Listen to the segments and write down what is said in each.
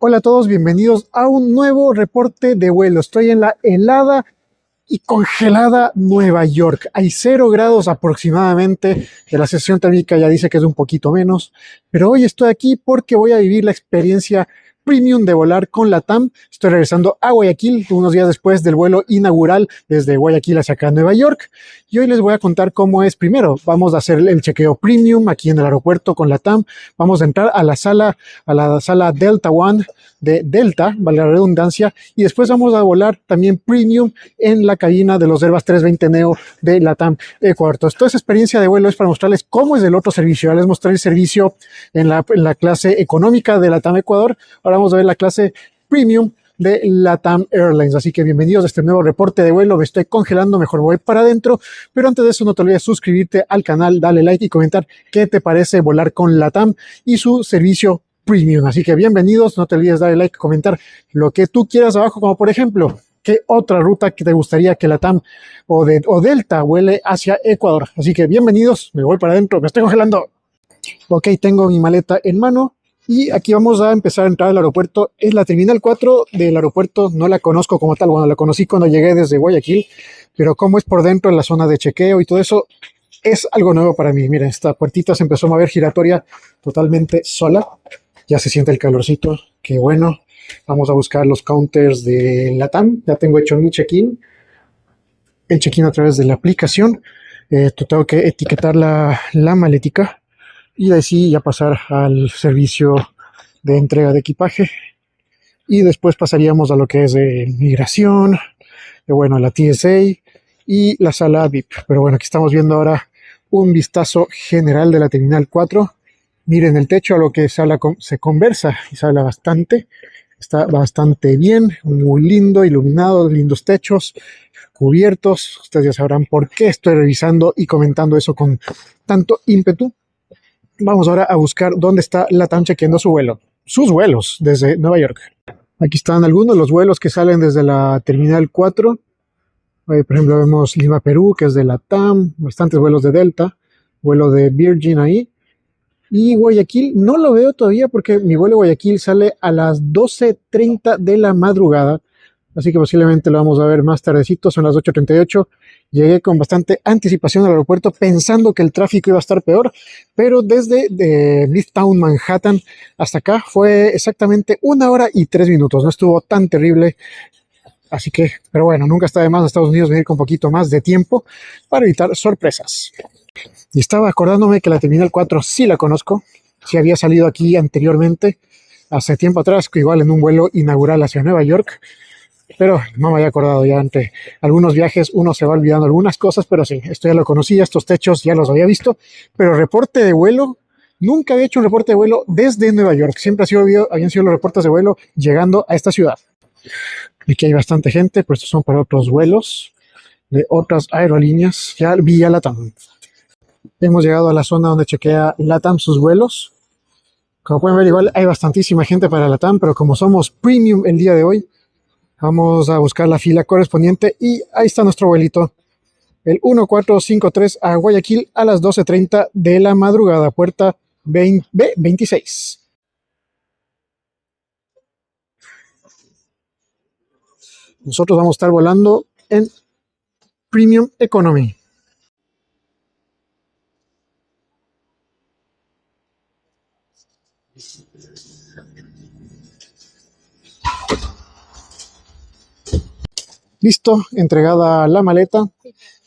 Hola a todos, bienvenidos a un nuevo reporte de vuelo. Estoy en la helada y congelada Nueva York. Hay 0 grados aproximadamente. De la sensación térmica ya dice que es un poquito menos. Pero hoy estoy aquí porque voy a vivir la experiencia premium de volar con LATAM. Estoy regresando a Guayaquil unos días después del vuelo inaugural desde Guayaquil hacia acá Nueva York. Y hoy les voy a contar cómo es. Primero, vamos a hacer el chequeo premium aquí en el aeropuerto con LATAM. Vamos a entrar a la sala Delta One de Delta, vale la redundancia, y después vamos a volar también premium en la cabina de los Airbus 320 Neo de LATAM Ecuador. Entonces, toda esa experiencia de vuelo es para mostrarles cómo es el otro servicio. Ya les mostré el servicio en la clase económica de LATAM Ecuador. Ahora vamos a ver la clase premium de LATAM Airlines. Así que bienvenidos a este nuevo reporte de vuelo. Me estoy congelando, mejor voy para adentro. Pero antes de eso, no te olvides suscribirte al canal, darle like y comentar qué te parece volar con LATAM y su servicio premium. Así que bienvenidos, no te olvides darle like, comentar lo que tú quieras abajo, como por ejemplo, qué otra ruta que te gustaría que LATAM o Delta vuele hacia Ecuador. Así que bienvenidos, me voy para adentro, me estoy congelando. Ok, tengo mi maleta en mano y aquí vamos a empezar a entrar al aeropuerto. Es la terminal 4 del aeropuerto, no la conozco como tal, bueno, la conocí cuando llegué desde Guayaquil, pero cómo es por dentro en la zona de chequeo y todo eso, es algo nuevo para mí. Miren, esta puertita se empezó a mover giratoria totalmente sola. Ya se siente el calorcito, qué bueno. Vamos a buscar los counters de LATAM. Ya tengo hecho mi check-in. El check-in a través de la aplicación. Tengo que etiquetar la maletica y de ahí sí ya pasar al servicio de entrega de equipaje. Y después pasaríamos a lo que es migración, bueno, la TSA y la sala VIP. Pero bueno, aquí estamos viendo ahora un vistazo general de la Terminal 4. Miren el techo, a lo que se conversa y se habla bastante. Está bastante bien, muy lindo, iluminado, lindos techos, cubiertos. Ustedes ya sabrán por qué estoy revisando y comentando eso con tanto ímpetu. Vamos ahora a buscar dónde está LATAM chequeando sus vuelos desde Nueva York. Aquí están algunos de los vuelos que salen desde la Terminal 4. Por ejemplo, vemos Lima, Perú, que es de LATAM, bastantes vuelos de Delta, vuelo de Virgin ahí. Y Guayaquil no lo veo todavía porque mi vuelo a Guayaquil sale a las 12:30 de la madrugada. Así que posiblemente lo vamos a ver más tardecito, son las 8:38. Llegué con bastante anticipación al aeropuerto pensando que el tráfico iba a estar peor, pero desde Midtown Manhattan hasta acá fue exactamente 1 hora y 3 minutos. No estuvo tan terrible. Así que, pero bueno, nunca está de más a Estados Unidos venir con un poquito más de tiempo para evitar sorpresas. Y estaba acordándome que la Terminal 4 sí la conozco, sí había salido aquí anteriormente, hace tiempo atrás, igual en un vuelo inaugural hacia Nueva York, pero no me había acordado ya. Entre algunos viajes uno se va olvidando algunas cosas, pero sí, esto ya lo conocía, estos techos ya los había visto, pero reporte de vuelo, nunca había hecho un reporte de vuelo desde Nueva York, siempre habían sido los reportes de vuelo llegando a esta ciudad. Aquí hay bastante gente, pero estos son para otros vuelos de otras aerolíneas, ya vía LATAM. Hemos llegado a la zona donde chequea LATAM sus vuelos. Como pueden ver, igual hay bastantísima gente para LATAM, pero como somos premium el día de hoy, vamos a buscar la fila correspondiente y ahí está nuestro vuelito, el 1453 a Guayaquil a las 12:30 de la madrugada, puerta B26. Nosotros vamos a estar volando en Premium Economy. Listo, entregada la maleta.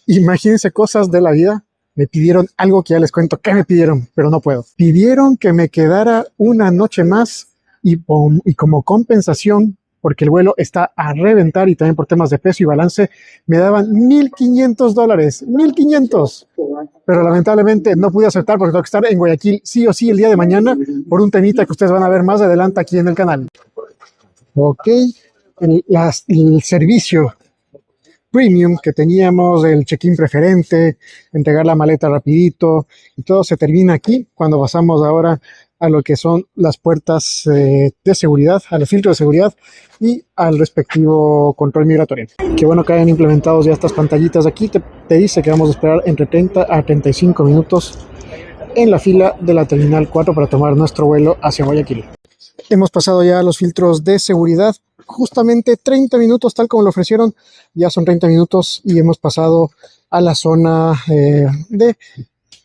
Imagínense cosas de la vida. Me pidieron algo que ya les cuento qué me pidieron, pero no puedo. Pidieron que me quedara una noche más y como compensación, porque el vuelo está a reventar y también por temas de peso y balance, me daban $1,500. $1,500. Pero lamentablemente no pude aceptar porque tengo que estar en Guayaquil sí o sí el día de mañana por un temita que ustedes van a ver más adelante aquí en el canal. Ok, el servicio premium que teníamos, el check-in preferente, entregar la maleta rapidito y todo se termina aquí cuando pasamos ahora a lo que son las puertas de seguridad, a los filtros de seguridad y al respectivo control migratorio. Qué bueno que hayan implementado ya estas pantallitas aquí, te dice que vamos a esperar entre 30 a 35 minutos en la fila de la Terminal 4 para tomar nuestro vuelo hacia Guayaquil. Hemos pasado ya los filtros de seguridad, justamente 30 minutos tal como lo ofrecieron, ya son 30 minutos y hemos pasado a la zona de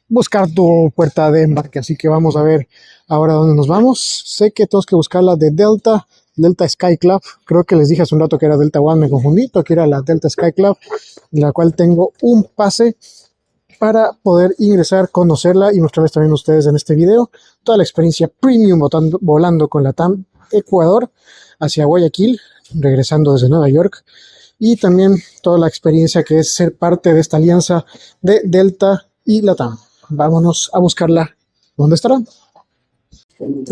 buscar tu puerta de embarque, así que vamos a ver ahora dónde nos vamos. Sé que tenemos que buscar la de Delta Sky Club, creo que les dije hace un rato que era Delta One, me confundí, que era la Delta Sky Club, en la cual tengo un pase para poder ingresar, conocerla y mostrarles también a ustedes en este video toda la experiencia premium volando con la TAM Ecuador hacia Guayaquil, regresando desde Nueva York, y también toda la experiencia que es ser parte de esta alianza de Delta y LATAM. Vámonos a buscarla. ¿Dónde estará?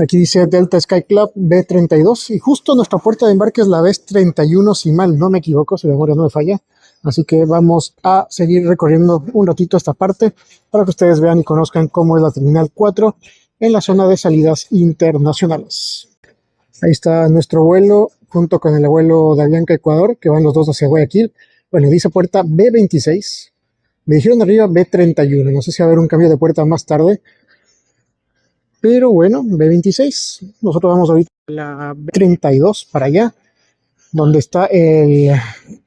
Aquí dice Delta Sky Club B32 y justo nuestra puerta de embarque es la B31, si mal no me equivoco, si la memoria no me falla. Así que vamos a seguir recorriendo un ratito esta parte para que ustedes vean y conozcan cómo es la Terminal 4 en la zona de salidas internacionales. Ahí está nuestro vuelo junto con el vuelo de Avianca Ecuador, que van los dos hacia Guayaquil. Bueno, dice puerta B26. Me dijeron arriba B31. No sé si va a haber un cambio de puerta más tarde. Pero bueno, B26. Nosotros vamos ahorita a la B32 para allá, donde está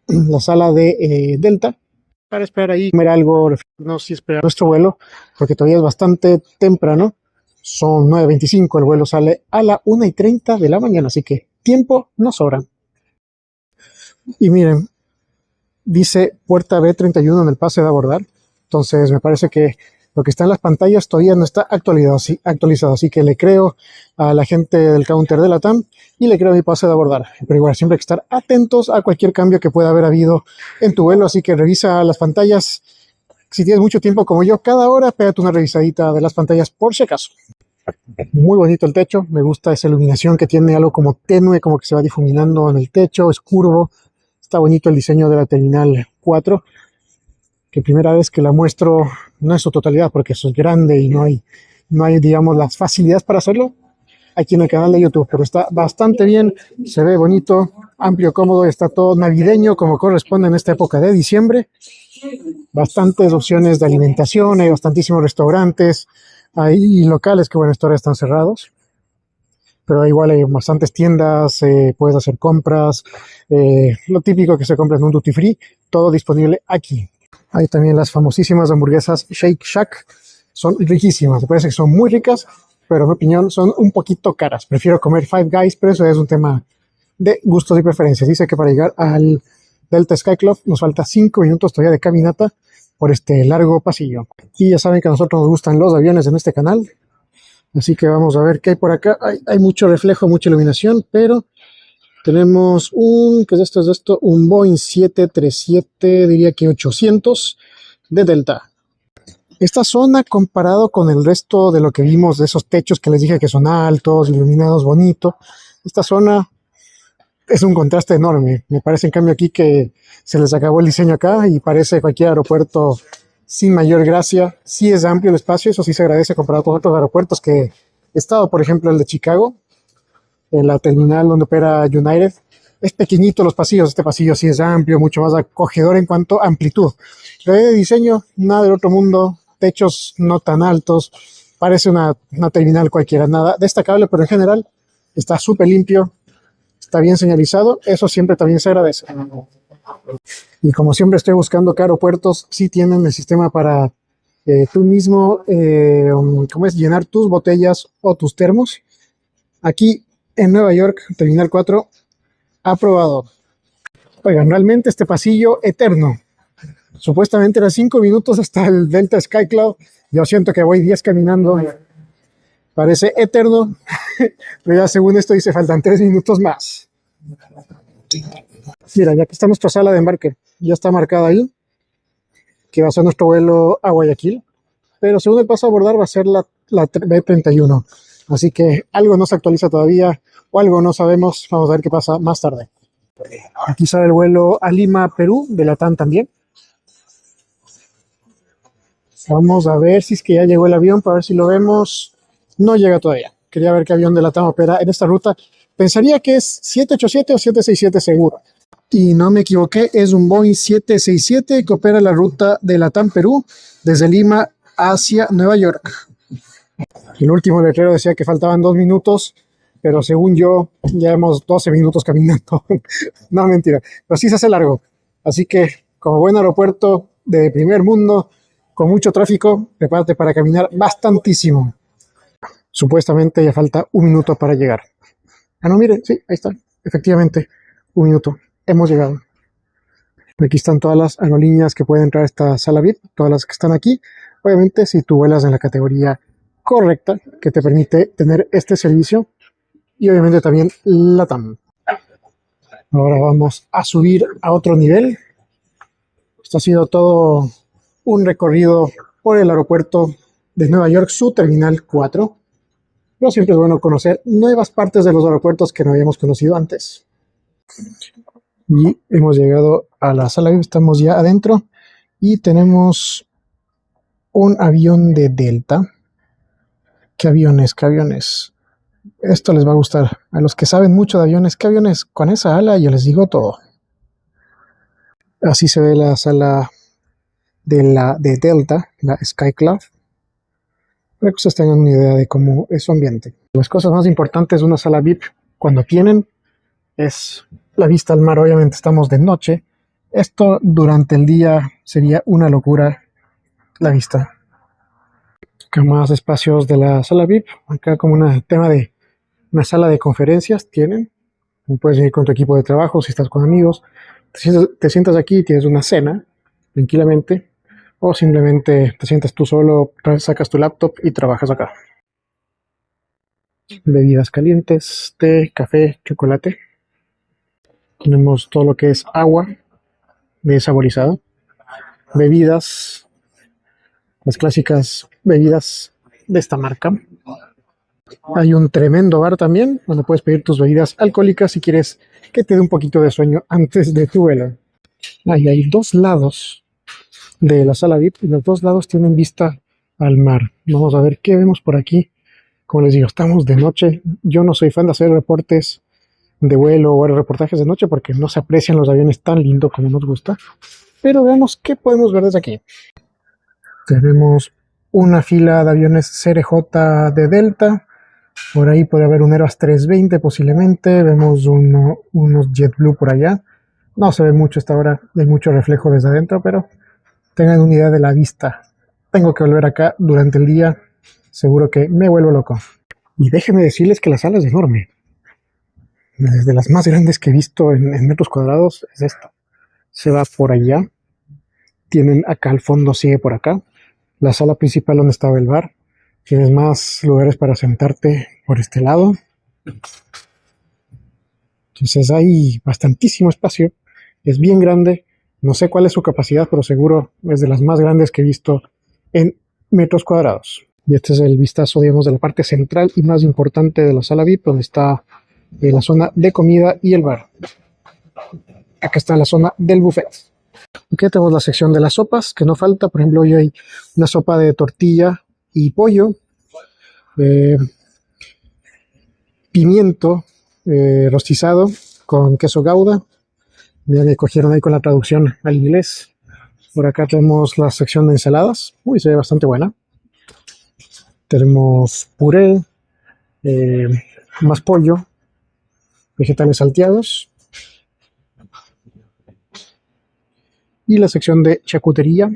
la sala de Delta, para esperar ahí, comer algo, no sé si esperar nuestro vuelo, porque todavía es bastante temprano. Son 9:25, el vuelo sale a la 1:30 de la mañana, así que tiempo no sobra. Y miren, dice puerta B31 en el pase de abordar, entonces me parece que lo que está en las pantallas todavía no está actualizado, así que le creo a la gente del counter de la TAM y le creo a mi pase de abordar. Pero igual, siempre hay que estar atentos a cualquier cambio que pueda haber habido en tu vuelo, así que revisa las pantallas. Si tienes mucho tiempo como yo, cada hora pégate una revisadita de las pantallas por si acaso. Muy bonito el techo, me gusta esa iluminación que tiene, algo como tenue, como que se va difuminando en el techo, es curvo. Está bonito el diseño de la Terminal 4, que primera vez que la muestro, no en su totalidad porque eso es grande y no hay, digamos, las facilidades para hacerlo aquí en el canal de YouTube, pero está bastante bien, se ve bonito, amplio, cómodo, está todo navideño como corresponde en esta época de diciembre. Bastantes opciones de alimentación, hay bastantísimos restaurantes, hay locales que, bueno, estos ahora están cerrados, pero igual hay bastantes tiendas, puedes hacer compras, lo típico que se compra en un duty free, todo disponible aquí. Hay también las famosísimas hamburguesas Shake Shack, son riquísimas, me parece que son muy ricas, pero en mi opinión son un poquito caras. Prefiero comer Five Guys, pero eso es un tema de gustos y preferencias. Dice que para llegar al Delta Sky Club nos falta 5 minutos todavía de caminata por este largo pasillo. Y ya saben que a nosotros nos gustan los aviones en este canal, así que vamos a ver qué hay por acá. Hay mucho reflejo, mucha iluminación, pero tenemos ¿qué es esto? Un Boeing 737, diría que 800 de Delta. Esta zona, comparado con el resto de lo que vimos, de esos techos que les dije que son altos, iluminados, bonito, esta zona es un contraste enorme. Me parece en cambio aquí que se les acabó el diseño acá y parece cualquier aeropuerto sin mayor gracia. Sí es amplio el espacio, eso sí se agradece comparado con otros aeropuertos que he estado, por ejemplo el de Chicago, en la terminal donde opera United. Es pequeñito los pasillos, este pasillo sí es amplio, mucho más acogedor en cuanto a amplitud. Pero de diseño, nada del otro mundo, techos no tan altos, parece una terminal cualquiera, nada destacable, pero en general está súper limpio, está bien señalizado, eso siempre también se agradece. Y como siempre estoy buscando que aeropuertos sí tienen el sistema para tú mismo, llenar tus botellas o tus termos. Aquí en Nueva York, Terminal 4, aprobado. Oigan, realmente este pasillo eterno. Supuestamente eran 5 minutos hasta el Delta Sky Club. Yo siento que voy 10 caminando. Parece eterno. Pero ya según esto dice faltan 3 minutos más. Mira, ya que está nuestra sala de embarque. Ya está marcada ahí, que va a ser nuestro vuelo a Guayaquil. Pero según el paso a abordar va a ser la B31. Así que algo no se actualiza todavía o algo no sabemos. Vamos a ver qué pasa más tarde. Aquí sale el vuelo a Lima, Perú, de la TAM también. Vamos a ver si es que ya llegó el avión, para ver si lo vemos. No llega todavía. Quería ver qué avión de la TAM opera en esta ruta. Pensaría que es 787 o 767 seguro. Y no me equivoqué, es un Boeing 767 que opera la ruta de la TAM Perú desde Lima hacia Nueva York. El último letrero decía que faltaban 2 minutos. pero según yo, ya hemos 12 minutos caminando. No, mentira, pero sí se hace largo. Así que, como buen aeropuerto de primer mundo, con mucho tráfico, prepárate para caminar bastantísimo. Supuestamente ya falta un minuto para llegar. Ah, no, mire, sí, ahí está. Efectivamente, un minuto. Hemos llegado. Aquí están todas las aerolíneas que pueden entrar a esta sala VIP, todas las que están aquí. Obviamente, si tú vuelas en la categoría correcta, que te permite tener este servicio, y obviamente también LATAM. Ahora vamos a subir a otro nivel. Esto ha sido todo un recorrido por el aeropuerto de Nueva York, su terminal 4. Pero siempre es bueno conocer nuevas partes de los aeropuertos que no habíamos conocido antes. Y hemos llegado a la sala VIP, estamos ya adentro y tenemos un avión de Delta. ¿Qué aviones? ¿Qué aviones? Esto les va a gustar. A los que saben mucho de aviones, ¿qué aviones? Con esa ala yo les digo todo. Así se ve la sala de Delta, la Skyclub, para que ustedes tengan una idea de cómo es su ambiente. Las cosas más importantes de una sala VIP cuando tienen es la vista al mar. Obviamente estamos de noche. Esto durante el día sería una locura la vista. Acá más espacios de la sala VIP. Acá como un tema de una sala de conferencias tienen. Puedes ir con tu equipo de trabajo si estás con amigos. Te sientas aquí y tienes una cena tranquilamente. O simplemente te sientas tú solo, sacas tu laptop y trabajas acá. Bebidas calientes, té, café, chocolate. Tenemos todo lo que es agua desaborizado. Bebidas, las clásicas bebidas de esta marca. Hay un tremendo bar también, donde puedes pedir tus bebidas alcohólicas si quieres que te dé un poquito de sueño antes de tu vuelo. Ahí hay dos lados de la sala VIP y los dos lados tienen vista al mar. Vamos a ver qué vemos por aquí. Como les digo, estamos de noche. Yo no soy fan de hacer reportes de vuelo o reportajes de noche porque no se aprecian los aviones tan lindo como nos gusta. Pero veamos qué podemos ver desde aquí. Tenemos una fila de aviones CRJ de Delta. Por ahí puede haber un Airbus 320 posiblemente. Vemos unos JetBlue por allá. No se ve mucho hasta ahora, hay mucho reflejo desde adentro, pero tengan una idea de la vista. Tengo que volver acá durante el día, seguro que me vuelvo loco. Y déjenme decirles que la sala es enorme. Desde las más grandes que he visto en metros cuadrados es esta. Se va por allá. Tienen acá al fondo, sigue por acá. La sala principal donde estaba el bar. Tienes más lugares para sentarte por este lado. Entonces hay bastantísimo espacio. Es bien grande. No sé cuál es su capacidad, pero seguro es de las más grandes que he visto en metros cuadrados. Y este es el vistazo, digamos, de la parte central y más importante de la sala VIP, donde está la zona de comida y el bar. Acá está la zona del buffet. Aquí tenemos la sección de las sopas, que no falta. Por ejemplo, hoy hay una sopa de tortilla y pollo, pimiento rostizado con queso gouda. Ya que cogieron ahí con la traducción al inglés. Por acá tenemos la sección de ensaladas. Uy, se ve bastante buena. Tenemos puré, más pollo, vegetales salteados. Y la sección de charcutería.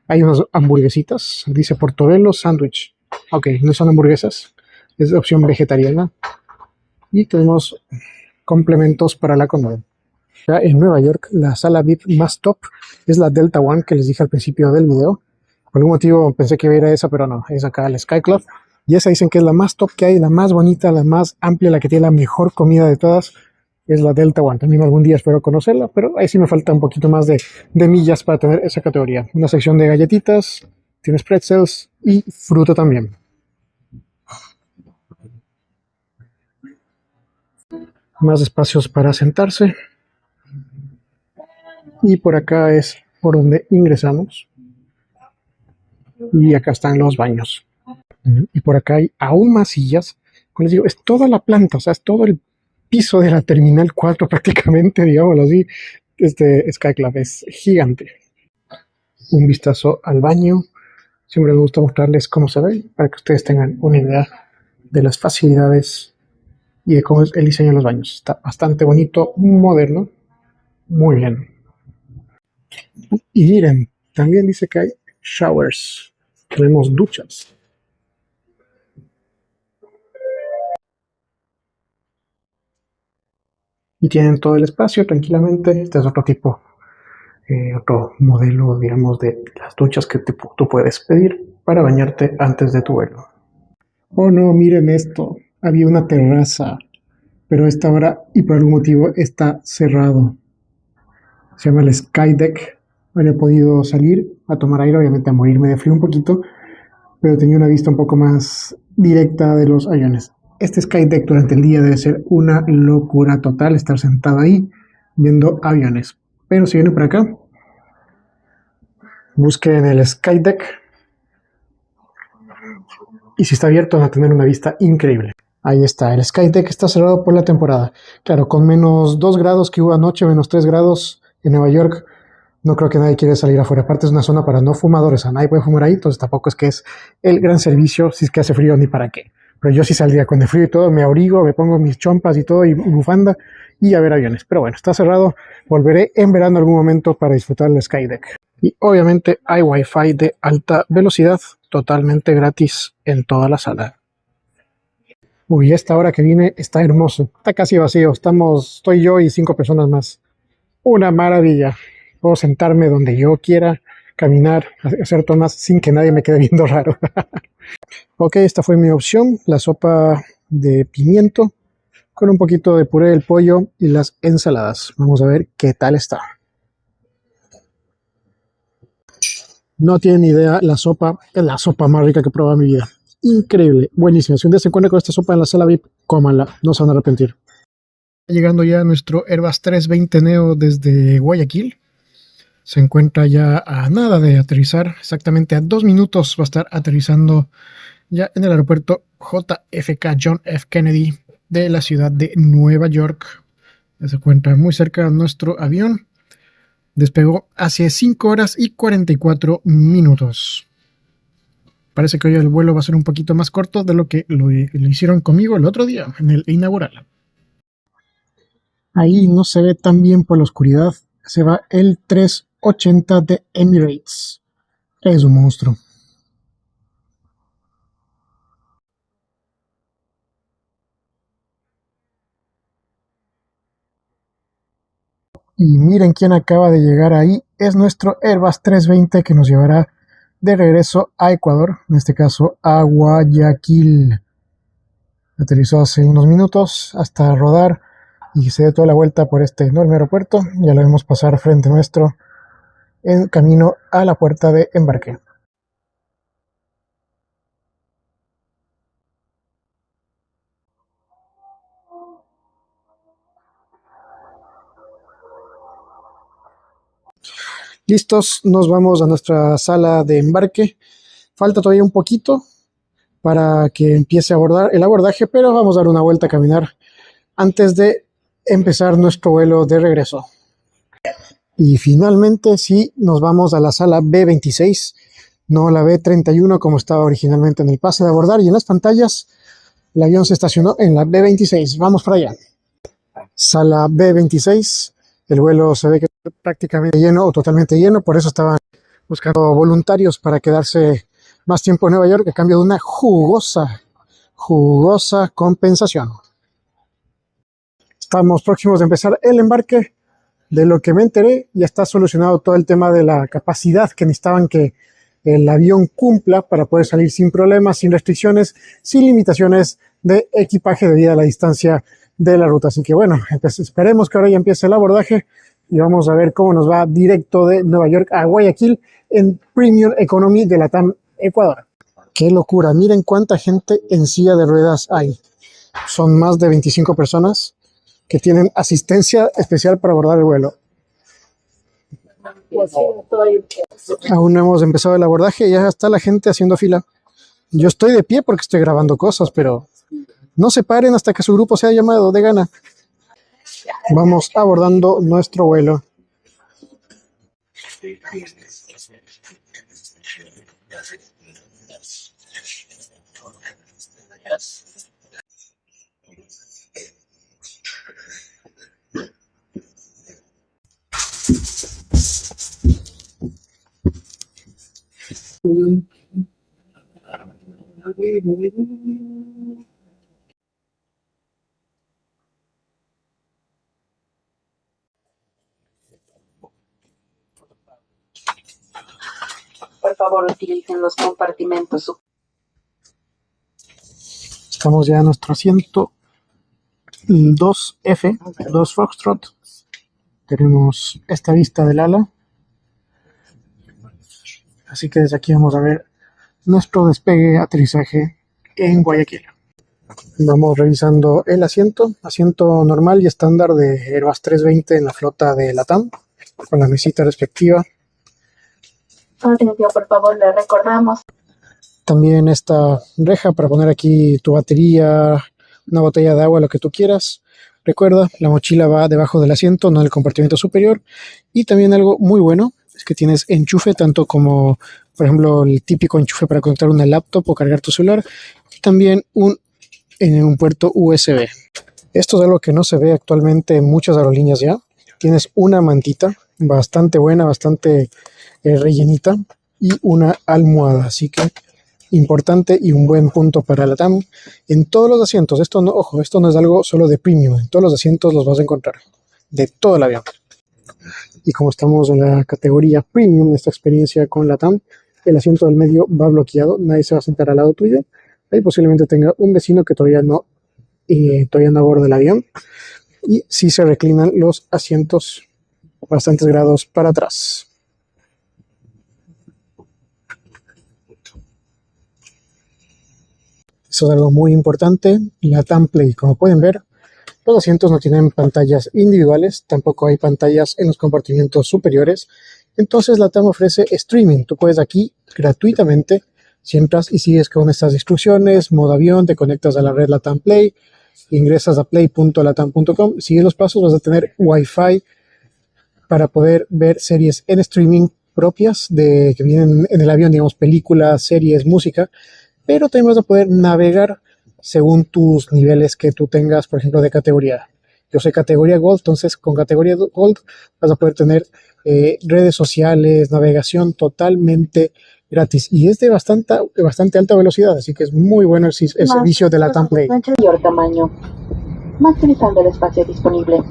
Hay unas hamburguesitas. Dice Portobello Sandwich. Ok, no son hamburguesas. Es de opción vegetariana. Y tenemos complementos para la comida. Acá en Nueva York, la sala VIP más top es la Delta One que les dije al principio del video. Por algún motivo pensé que iba a ir a esa, pero no, es acá la Sky Club. Y esa dicen que es la más top que hay, la más bonita, la más amplia, la que tiene la mejor comida de todas. Es la Delta One. También algún día espero conocerla, pero ahí sí me falta un poquito más de millas para tener esa categoría. Una sección de galletitas, tienes pretzels y fruta también. Más espacios para sentarse. Y por acá es por donde ingresamos. Y acá están los baños. Y por acá hay aún más sillas. Como les digo, es toda la planta, o sea, es todo el piso de la Terminal 4 prácticamente, digámoslo así. Este Skyclub es gigante. Un vistazo al baño. Siempre me gusta mostrarles cómo se ve, para que ustedes tengan una idea de las facilidades y de cómo es el diseño de los baños. Está bastante bonito, moderno, muy bien. Y miren, también dice que hay showers, tenemos duchas. Y tienen todo el espacio tranquilamente. Este es otro tipo, otro modelo, digamos, de las duchas que tú puedes pedir para bañarte antes de tu vuelo. Oh no, miren esto. Había una terraza, pero a esta hora y por algún motivo está cerrado. Se llama el Skydeck. Había podido salir a tomar aire, obviamente a morirme de frío un poquito, pero tenía una vista un poco más directa de los aviones. Este Skydeck durante el día debe ser una locura total estar sentado ahí viendo aviones. Pero si vienen por acá, busquen el Skydeck y si está abierto van a tener una vista increíble. Ahí está, el Skydeck está cerrado por la temporada. Claro, con menos 2 grados que hubo anoche, menos 3 grados en Nueva York, no creo que nadie quiera salir afuera. Aparte es una zona para no fumadores, o sea, nadie puede fumar ahí, entonces tampoco es que es el gran servicio si es que hace frío ni para qué. Pero yo sí saldría con el frío y todo, me abrigo, me pongo mis chompas y todo y bufanda y a ver aviones. Pero bueno, está cerrado, volveré en verano en algún momento para disfrutar del Skydeck. Y obviamente hay Wi-Fi de alta velocidad, totalmente gratis en toda la sala. Uy, esta hora que vine está hermoso, está casi vacío, estoy yo y 5 personas más. Una maravilla. Puedo sentarme donde yo quiera, caminar, hacer tomas sin que nadie me quede viendo raro. Ok, esta fue mi opción, la sopa de pimiento con un poquito de puré del pollo y las ensaladas. Vamos a ver qué tal está. No tienen ni idea, la sopa es la sopa más rica que he probado en mi vida. Increíble, buenísima. Si un día se encuentra con esta sopa en la sala VIP, cómanla, no se van a arrepentir. Llegando ya a nuestro Airbus 320 Neo desde Guayaquil. Se encuentra ya a nada de aterrizar, exactamente a 2 minutos va a estar aterrizando ya en el aeropuerto JFK John F. Kennedy de la ciudad de Nueva York. Ya se encuentra muy cerca de nuestro avión. Despegó hace 5 horas y 44 minutos. Parece que hoy el vuelo va a ser un poquito más corto de lo que lo hicieron conmigo el otro día en el inaugural. Ahí no se ve tan bien por la oscuridad. Se va el 380 de Emirates. Es un monstruo. Y miren quién acaba de llegar ahí. Es nuestro Airbus 320 que nos llevará de regreso a Ecuador. En este caso a Guayaquil. Aterrizó hace unos minutos hasta rodar y se dio toda la vuelta por este enorme aeropuerto. Ya lo vemos pasar frente nuestro en camino a la puerta de embarque. Listos, nos vamos a nuestra sala de embarque. Falta todavía un poquito para que empiece a abordar el abordaje, pero vamos a dar una vuelta a caminar antes de empezar nuestro vuelo de regreso. Y finalmente sí, nos vamos a la sala B26, no la B31 como estaba originalmente en el pase de abordar, y en las pantallas el avión se estacionó en la B26. Vamos para allá. Sala B26, el vuelo se ve que está prácticamente lleno o totalmente lleno, por eso estaban buscando voluntarios para quedarse más tiempo en Nueva York a cambio de una jugosa compensación. Estamos próximos de empezar el embarque. De lo que me enteré, ya está solucionado todo el tema de la capacidad que necesitaban que el avión cumpla para poder salir sin problemas, sin restricciones, sin limitaciones de equipaje debido a la distancia de la ruta. Así que bueno, esperemos que ahora ya empiece el abordaje y vamos a ver cómo nos va directo de Nueva York a Guayaquil en Premium Economy de LATAM Ecuador. ¡Qué locura! Miren cuánta gente en silla de ruedas hay. Son más de 25 personas que tienen asistencia especial para abordar el vuelo. Aún no hemos empezado el abordaje y ya está la gente haciendo fila. Yo estoy de pie porque estoy grabando cosas, pero no se paren hasta que su grupo sea llamado, de gana. Vamos abordando nuestro vuelo. Por favor, utilicen los compartimentos. Estamos ya en nuestro asiento 2F, 2 Foxtrot. Tenemos esta vista del ala. Así que desde aquí vamos a ver nuestro despegue, aterrizaje en Guayaquil. Vamos revisando el asiento normal y estándar de Airbus 320 en la flota de LATAM, con la mesita respectiva. Atención, por favor, le recordamos. También esta reja para poner aquí tu batería, una botella de agua, lo que tú quieras. Recuerda, la mochila va debajo del asiento, no en el compartimento superior. Y también algo muy bueno es que tienes enchufe, tanto como, por ejemplo, el típico enchufe para conectar una laptop o cargar tu celular. Y también en un puerto USB. Esto es algo que no se ve actualmente en muchas aerolíneas ya. Tienes una mantita bastante buena, bastante rellenita y una almohada. Así que importante y un buen punto para LATAM. En todos los asientos, esto no, ojo, esto no es algo solo de premium, en todos los asientos los vas a encontrar, de todo el avión. Y como estamos en la categoría premium de esta experiencia con LATAM, el asiento del medio va bloqueado, nadie se va a sentar al lado tuyo. Ahí posiblemente tenga un vecino que todavía no aborda el avión. Y sí se reclinan los asientos bastantes grados para atrás. Eso es algo muy importante, LATAM Play. Como pueden ver, los asientos no tienen pantallas individuales, tampoco hay pantallas en los compartimentos superiores. Entonces LATAM ofrece streaming. Tú puedes aquí gratuitamente, si entras y sigues con estas instrucciones, modo avión, te conectas a la red LATAM Play, ingresas a play.latam.com, sigues los pasos, vas a tener Wi-Fi para poder ver series en streaming propias que vienen en el avión, digamos películas, series, música, pero también vas a poder navegar según tus niveles que tú tengas, por ejemplo, de categoría. Yo soy categoría Gold, entonces con categoría Gold vas a poder tener redes sociales, navegación totalmente gratis. Y es de bastante alta velocidad, así que es muy bueno el servicio de LATAM Play. Mayor tamaño, maximizando el espacio disponible.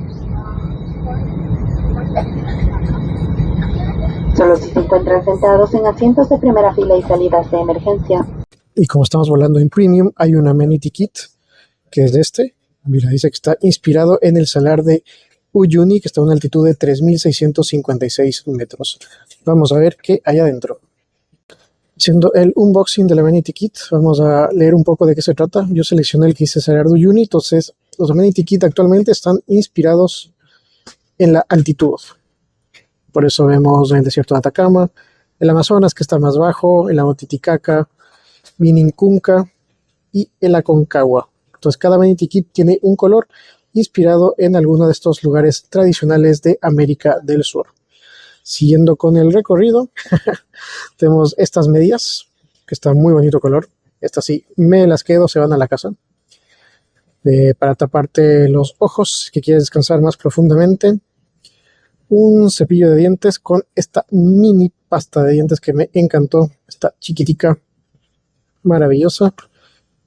Solo si se encuentran sentados en asientos de primera fila y salidas de emergencia. Y como estamos volando en Premium, hay un amenity kit, que es este. Mira, dice que está inspirado en el salar de Uyuni, que está a una altitud de 3.656 metros. Vamos a ver qué hay adentro. Haciendo el unboxing del amenity kit, vamos a leer un poco de qué se trata. Yo seleccioné el que dice salar de Uyuni, entonces los amenity kit actualmente están inspirados en la altitud. Por eso vemos el desierto de Atacama, el Amazonas, que está más bajo, el lago Titicaca, Minincunca y el Aconcagua. Entonces cada amenity kit tiene un color inspirado en alguno de estos lugares tradicionales de América del Sur. Siguiendo con el recorrido, tenemos estas medias, que están muy bonito color. Estas sí, me las quedo, se van a la casa. Para taparte los ojos, que quieres descansar más profundamente. Un cepillo de dientes con esta mini pasta de dientes que me encantó. Esta chiquitica, maravillosa.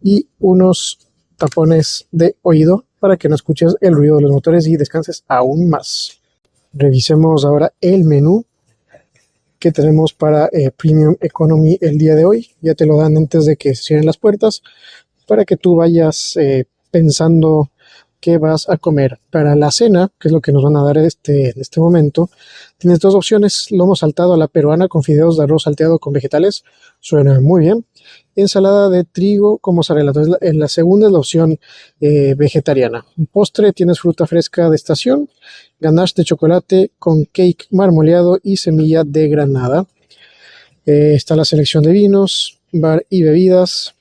Y unos tapones de oído para que no escuches el ruido de los motores y descanses aún más. Revisemos ahora el menú que tenemos para Premium Economy el día de hoy. Ya te lo dan antes de que se cierren las puertas para que tú vayas pensando qué vas a comer. Para la cena, que es lo que nos van a dar en este momento, tienes dos opciones: lomo saltado a la peruana con fideos de arroz salteado con vegetales, suena muy bien. Ensalada de trigo con mozzarella. Entonces, la segunda es la opción vegetariana. Un postre, tienes fruta fresca de estación, ganache de chocolate con cake marmoleado y semilla de granada. Está la selección de vinos, bar y bebidas.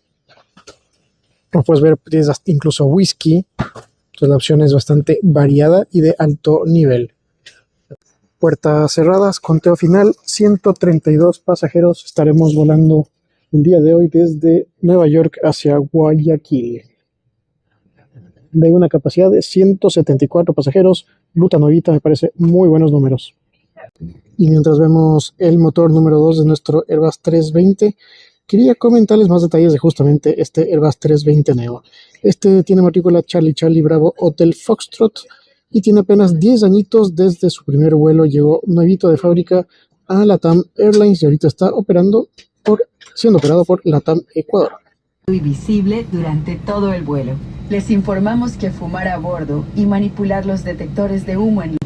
Como puedes ver, tienes incluso whisky. Entonces la opción es bastante variada y de alto nivel. Puertas cerradas, conteo final, 132 pasajeros. Estaremos volando el día de hoy desde Nueva York hacia Guayaquil. De una capacidad de 174 pasajeros, ruta novita, me parece muy buenos números. Y mientras vemos el motor número 2 de nuestro Airbus 320, quería comentarles más detalles de justamente este Airbus 320 Neo. Este tiene matrícula Charlie Charlie Bravo Hotel Foxtrot y tiene apenas 10 añitos desde su primer vuelo. Llegó nuevito de fábrica a LATAM Airlines y ahorita está siendo operado por LATAM Ecuador. Y visible durante todo el vuelo. Les informamos que fumar a bordo y manipular los detectores de humo en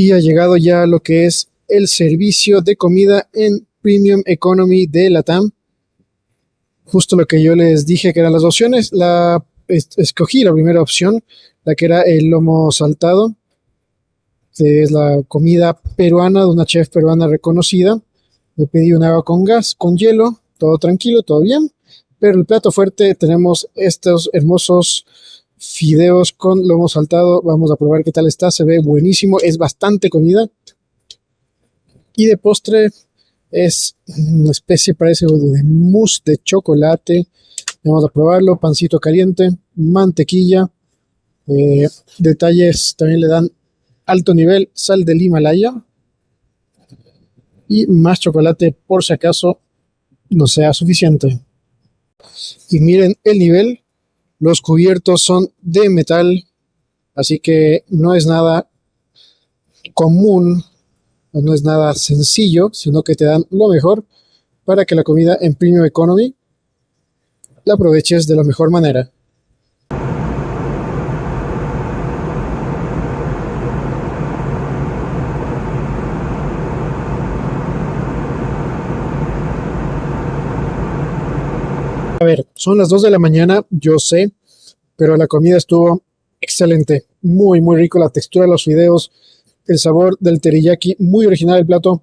Y ha llegado ya lo que es el servicio de comida en Premium Economy de LATAM. Justo lo que yo les dije que eran las opciones. Escogí la primera opción, la que era el lomo saltado. Es la comida peruana de una chef peruana reconocida. Me pedí un agua con gas, con hielo, todo tranquilo, todo bien. Pero el plato fuerte tenemos estos hermosos fideos con lomo saltado. Vamos a probar qué tal está. Se ve buenísimo. Es bastante comida. Y de postre es una especie, parece de mousse de chocolate. Vamos a probarlo. Pancito caliente, mantequilla. Detalles también le dan alto nivel, sal del Himalaya. Y más chocolate por si acaso no sea suficiente. Y miren el nivel. Los cubiertos son de metal, así que no es nada común, no es nada sencillo, sino que te dan lo mejor para que la comida en Premium Economy la aproveches de la mejor manera. ver, son las 2 de la mañana, yo sé, pero la comida estuvo excelente, muy, muy rico, la textura de los fideos, el sabor del teriyaki, muy original el plato,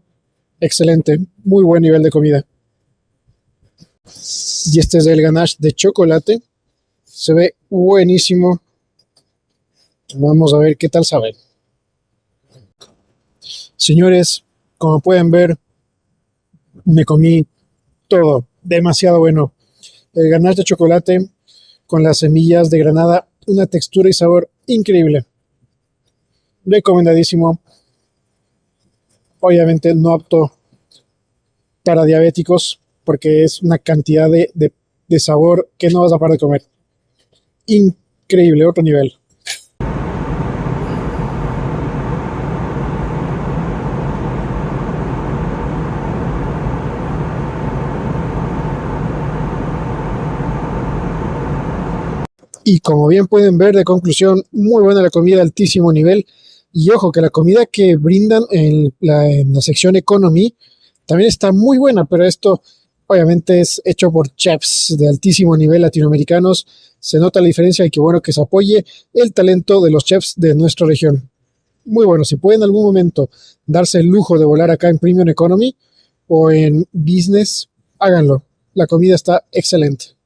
excelente, muy buen nivel de comida. Y este es el ganache de chocolate, se ve buenísimo. Vamos a ver qué tal sabe. Señores, como pueden ver, me comí todo, demasiado bueno. El ganache de chocolate con las semillas de granada, una textura y sabor increíble. Recomendadísimo. Obviamente no apto para diabéticos porque es una cantidad de sabor que no vas a parar de comer. Increíble, otro nivel. Y como bien pueden ver, de conclusión, muy buena la comida, altísimo nivel. Y ojo, que la comida que brindan en la sección Economy también está muy buena, pero esto obviamente es hecho por chefs de altísimo nivel latinoamericanos. Se nota la diferencia y qué bueno que se apoye el talento de los chefs de nuestra región. Muy bueno, si pueden en algún momento darse el lujo de volar acá en Premium Economy o en Business, háganlo. La comida está excelente.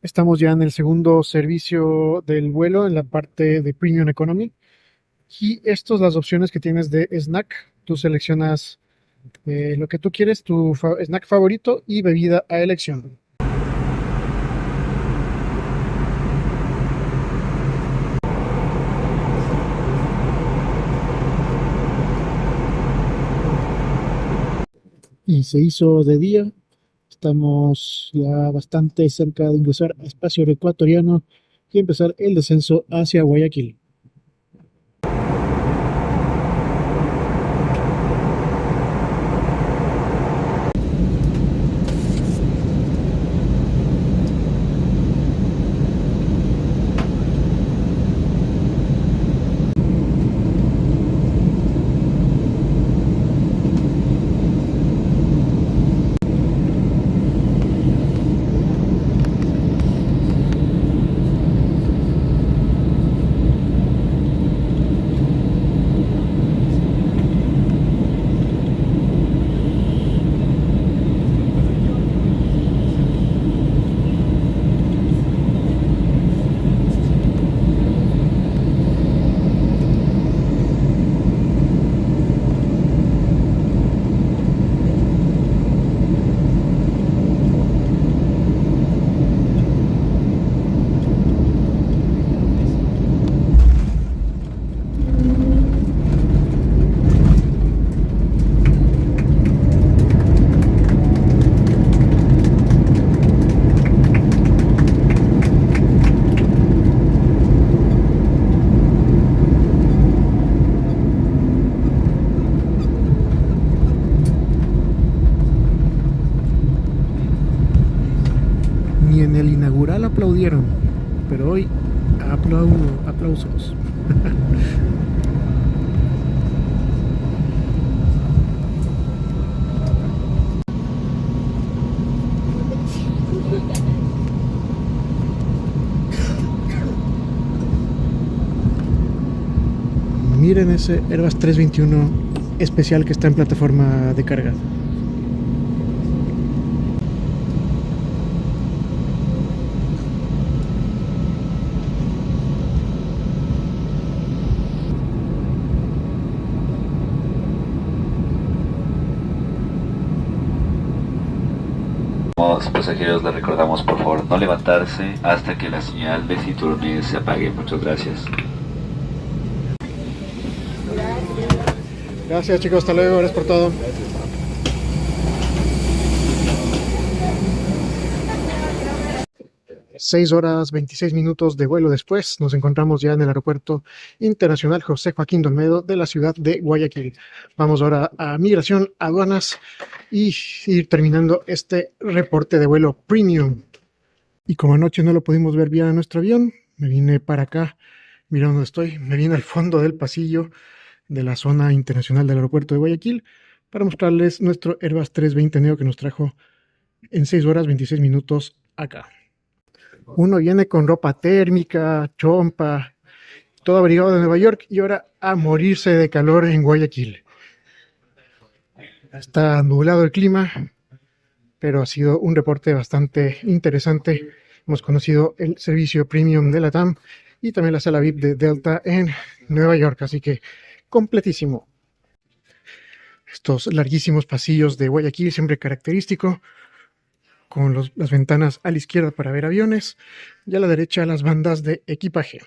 Estamos ya en el segundo servicio del vuelo, en la parte de Premium Economy. Y estas son las opciones que tienes de snack. Tú seleccionas lo que tú quieres, tu snack favorito y bebida a elección. Y se hizo de día. Estamos ya bastante cerca de ingresar a espacio ecuatoriano y empezar el descenso hacia Guayaquil. Ni en el inaugural aplaudieron, pero hoy aplausos. Miren ese Airbus 321 especial que está en plataforma de carga. Pasajeros, les recordamos por favor no levantarse hasta que la señal de cinturones se apague. Muchas gracias. Gracias chicos, hasta luego, gracias por todo. 6 horas 26 minutos de vuelo después, nos encontramos ya en el Aeropuerto Internacional José Joaquín de Olmedo de la ciudad de Guayaquil. Vamos ahora a migración, aduanas y ir terminando este reporte de vuelo premium. Y como anoche no lo pudimos ver bien en nuestro avión, me vine para acá, mira dónde estoy, me vine al fondo del pasillo de la zona internacional del aeropuerto de Guayaquil para mostrarles nuestro Airbus 320 Neo que nos trajo en 6 horas 26 minutos acá. Uno viene con ropa térmica, chompa, todo abrigado de Nueva York y ahora a morirse de calor en Guayaquil. Está nublado el clima, pero ha sido un reporte bastante interesante. Hemos conocido el servicio premium de LATAM y también la sala VIP de Delta en Nueva York, así que completísimo. Estos larguísimos pasillos de Guayaquil, siempre característico, con las ventanas a la izquierda para ver aviones y a la derecha las bandas de equipaje.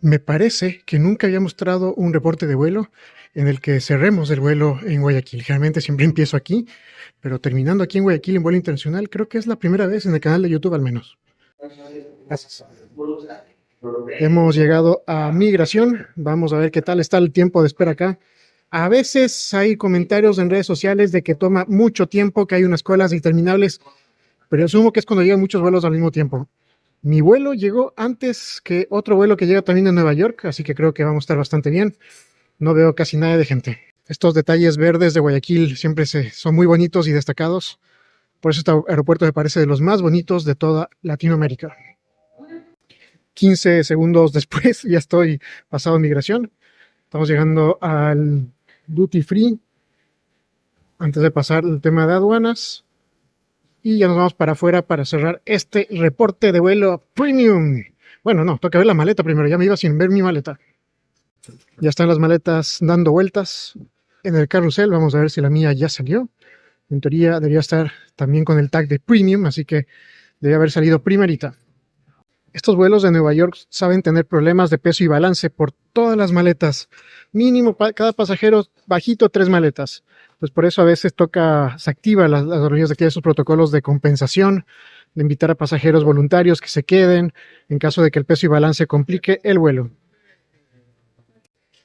Me parece que nunca había mostrado un reporte de vuelo en el que cerremos el vuelo en Guayaquil. Generalmente siempre empiezo aquí, pero terminando aquí en Guayaquil en vuelo internacional, creo que es la primera vez en el canal de YouTube al menos. Gracias. Hemos llegado a migración. Vamos a ver qué tal está el tiempo de espera acá. A veces hay comentarios en redes sociales de que toma mucho tiempo, que hay unas colas interminables, pero asumo que es cuando llegan muchos vuelos al mismo tiempo. Mi vuelo llegó antes que otro vuelo que llega también de Nueva York, así que creo que vamos a estar bastante bien. No veo casi nada de gente. Estos detalles verdes de Guayaquil siempre son muy bonitos y destacados. Por eso este aeropuerto me parece de los más bonitos de toda Latinoamérica. 15 segundos después ya estoy pasado en migración. Estamos llegando al duty free antes de pasar el tema de aduanas y ya nos vamos para afuera para cerrar este reporte de vuelo premium. Bueno, no, toca ver la maleta primero, ya me iba sin ver mi maleta. Ya están las maletas dando vueltas en el carrusel, vamos a ver si la mía ya salió. En teoría debería estar también con el tag de premium, así que debería haber salido primerita. Estos vuelos de Nueva York saben tener problemas de peso y balance por todas las maletas. Mínimo cada pasajero bajito 3 maletas. Pues por eso a veces se activa las aerolíneas de aquí esos protocolos de compensación, de invitar a pasajeros voluntarios que se queden en caso de que el peso y balance complique el vuelo.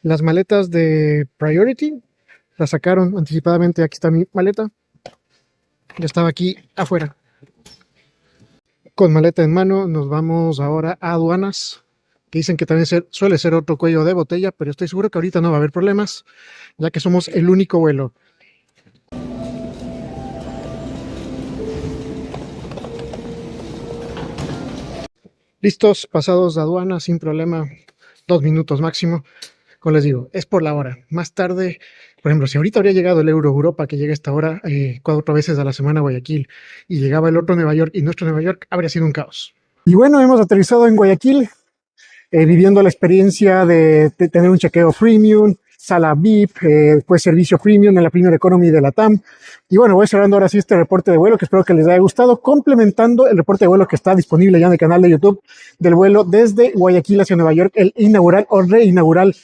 Las maletas de Priority las sacaron anticipadamente. Aquí está mi maleta. Ya estaba aquí afuera. Con maleta en mano nos vamos ahora a aduanas, que dicen que también suele ser otro cuello de botella, pero estoy seguro que ahorita no va a haber problemas, ya que somos el único vuelo. Listos, pasados de aduana sin problema, 2 minutos máximo. Como les digo, es por la hora. Más tarde, por ejemplo, si ahorita habría llegado el Euro Europa, que llega a esta hora 4 veces a la semana a Guayaquil, y llegaba el otro Nueva York y nuestro Nueva York, habría sido un caos. Y bueno, hemos aterrizado en Guayaquil, viviendo la experiencia de tener un chequeo premium, sala VIP, pues servicio premium en la Premier Economy de LATAM. Y bueno, voy cerrando ahora sí este reporte de vuelo, que espero que les haya gustado, complementando el reporte de vuelo que está disponible ya en el canal de YouTube del vuelo desde Guayaquil hacia Nueva York, el inaugural o reinaugural,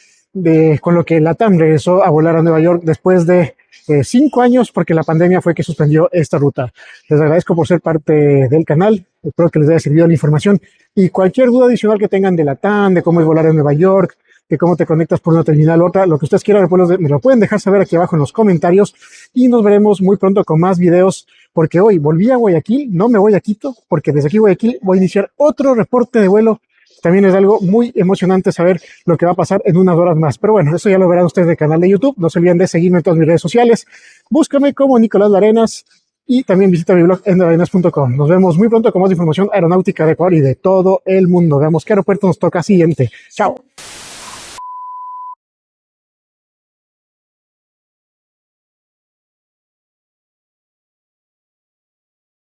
con lo que LATAM regresó a volar a Nueva York después de 5 años, porque la pandemia fue que suspendió esta ruta. Les agradezco por ser parte del canal, espero que les haya servido la información y cualquier duda adicional que tengan de LATAM, de cómo es volar en Nueva York, de cómo te conectas por una terminal a otra, lo que ustedes quieran, me lo pueden dejar saber aquí abajo en los comentarios y nos veremos muy pronto con más videos, porque hoy volví a Guayaquil, no me voy a Quito, porque desde aquí Guayaquil voy a iniciar otro reporte de vuelo. También es algo muy emocionante saber lo que va a pasar en unas horas más. Pero bueno, eso ya lo verán ustedes del canal de YouTube. No se olviden de seguirme en todas mis redes sociales. Búscame como Nicolás Larenas y también visita mi blog en larenas.com. Nos vemos muy pronto con más información aeronáutica de Ecuador y de todo el mundo. Veamos qué aeropuerto nos toca siguiente. Chao.